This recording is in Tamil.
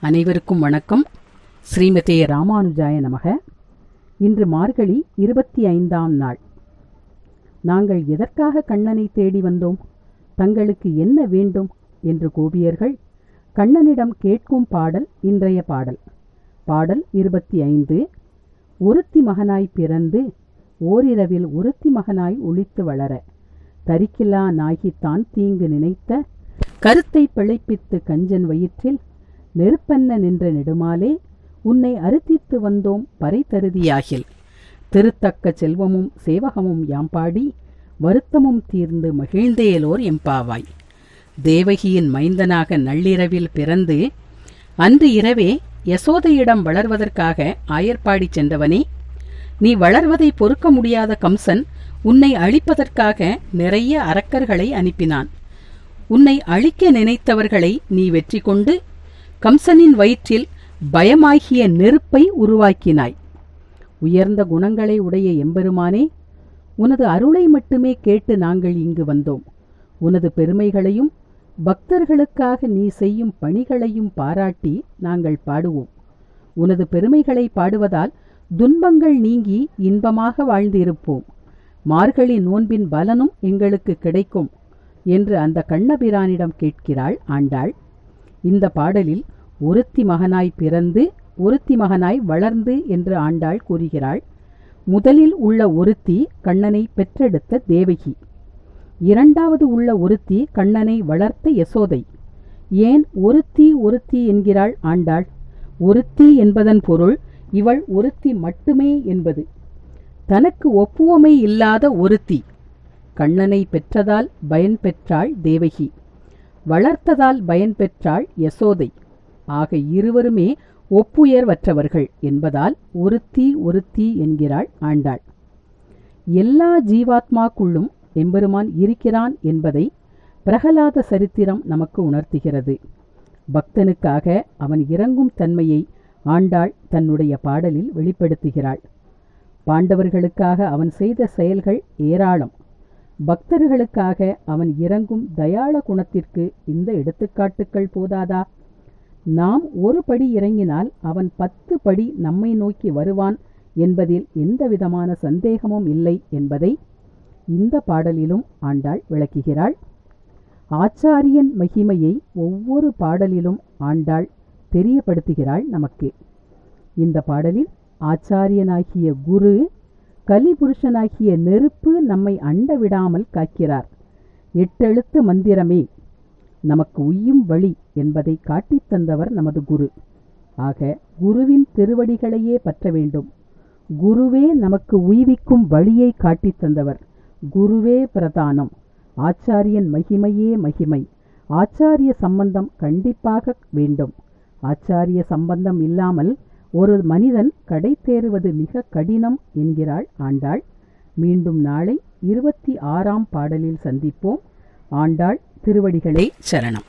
அனைவருக்கும் வணக்கம். ஸ்ரீமதே ராமானுஜாய நமக. இன்று மார்கழி 25ஆம் நாள். நாங்கள் எதற்காக கண்ணனை தேடி வந்தோம், தங்களுக்கு என்ன வேண்டும் என்று கோபியர்கள் கண்ணனிடம் கேட்கும் பாடல் இன்றைய பாடல். பாடல் 25. ஒருத்தி மகனாய் பிறந்து ஓரிரவில் ஒருத்தி மகனாய் ஒளித்து வளர தரிக்கிலா நாகித்தான் தீங்கு நினைத்த கருத்தை பிழைப்பித்து கஞ்சன் வயிற்றில் நெருப்பென்ன நின்ற நெடுமாலே உன்னை அறுத்தித்து வந்தோம் பறை தருதியாகில். திருத்தக்க செல்வமும் சேவகமும் யாம்பாடி வருத்தமும் தீர்ந்து மகிழ்ந்தேலோர் எம்பாவாய். தேவகியின் மைந்தனாக நள்ளிரவில் பிறந்து அன்று இரவே யசோதையிடம் வளர்வதற்காக ஆயர்பாடி சென்றவனே, நீ வளர்வதை பொறுக்க முடியாத கம்சன் உன்னை அழிப்பதற்காக நிறைய அரக்கர்களை அனுப்பினான். உன்னை அழிக்க நினைத்தவர்களை நீ வெற்றி கொண்டு கம்சனின் வயிற்றில் பயமாகிய நெருப்பை உருவாக்கினாய். உயர்ந்த குணங்களை உடைய எம்பெருமானே, உனது அருளை மட்டுமே கேட்டு நாங்கள் இங்கு வந்தோம். உனது பெருமைகளையும் பக்தர்களுக்காக நீ செய்யும் பணிகளையும் பாராட்டி நாங்கள் பாடுவோம். உனது பெருமைகளை பாடுவதால் துன்பங்கள் நீங்கி இன்பமாக வாழ்ந்திருப்போம். மார்கழி நோன்பின் பலனும் எங்களுக்கு கிடைக்கும் என்று அந்த கண்ணபிரானிடம் கேட்கிறாள் ஆண்டாள். இந்த பாடலில் ஒருத்தி மகனாய் பிறந்து ஒருத்தி மகனாய் வளர்ந்து என்று ஆண்டாள் கூறுகிறாள். முதலில் உள்ள ஒருத்தி கண்ணனை பெற்றெடுத்த தேவகி. இரண்டாவது உள்ள ஒருத்தி கண்ணனை வளர்த்த யசோதை. ஏன் ஒருத்தி ஒருத்தி என்கிறாள் ஆண்டாள்? ஒருத்தி என்பதன் பொருள் இவள் ஒருத்தி மட்டுமே என்பது. தனக்கு ஒப்புவமை இல்லாத ஒருத்தி. கண்ணனை பெற்றதால் பயன் பெற்றாள் தேவகி, வளர்த்ததால் பயன் பெற்றாள் யசோதை. ஆக இருவருமே ஒப்புயர்வற்றவர்கள் என்பதால் ஒருத்தி ஒருத்தி என்கிறாள் ஆண்டாள். எல்லா ஜீவாத்மாக்குள்ளும் எம்பெருமான் இருக்கிறான் என்பதை பிரகலாத சரித்திரம் நமக்கு உணர்த்துகிறது. பக்தனுக்காக அவன் இறங்கும் தன்மையை ஆண்டாள் தன்னுடைய பாடலில் வெளிப்படுத்துகிறாள். பாண்டவர்களுக்காக அவன் செய்த செயல்கள் ஏராளம். பக்தர்களுக்காக அவன் இறங்கும் தயாள குணத்திற்கு இந்த எடுத்துக்காட்டுக்கள் போதாதா? நாம் ஒரு படி இறங்கினால் அவன் 10 படி நம்மை நோக்கி வருவான் என்பதில் எந்தவிதமான சந்தேகமும் இல்லை என்பதை இந்த பாடலிலும் ஆண்டாள் விளக்குகிறாள். ஆச்சாரியன் மகிமையை ஒவ்வொரு பாடலிலும் ஆண்டாள் தெரியப்படுத்துகிறாள் நமக்கு. இந்த பாடலில் ஆச்சாரியனாகிய குரு, கலிபுருஷனாகிய நெருப்பு நம்மை அண்ட விடாமல் காக்கிறார். 8 எழுத்து மந்திரமே நமக்கு உய்யும் வழி என்பதை காட்டித் தந்தவர் நமது குரு. ஆக குருவின் திருவடிகளையே பற்ற வேண்டும். குருவே நமக்கு உய்விக்கும் வழியை காட்டித் தந்தவர். குருவே பிரதானம். ஆச்சாரியன் மகிமையே மகிமை. ஆச்சாரிய சம்பந்தம் கண்டிப்பாக வேண்டும். ஆச்சாரிய சம்பந்தம் இல்லாமல் ஒரு மனிதன் கடை தேறுவது மிக கடினம் என்கிறாள் ஆண்டாள். மீண்டும் நாளை 26ஆம் பாடலில் சந்திப்போம். ஆண்டாள் திருவடிகளே சரணம்.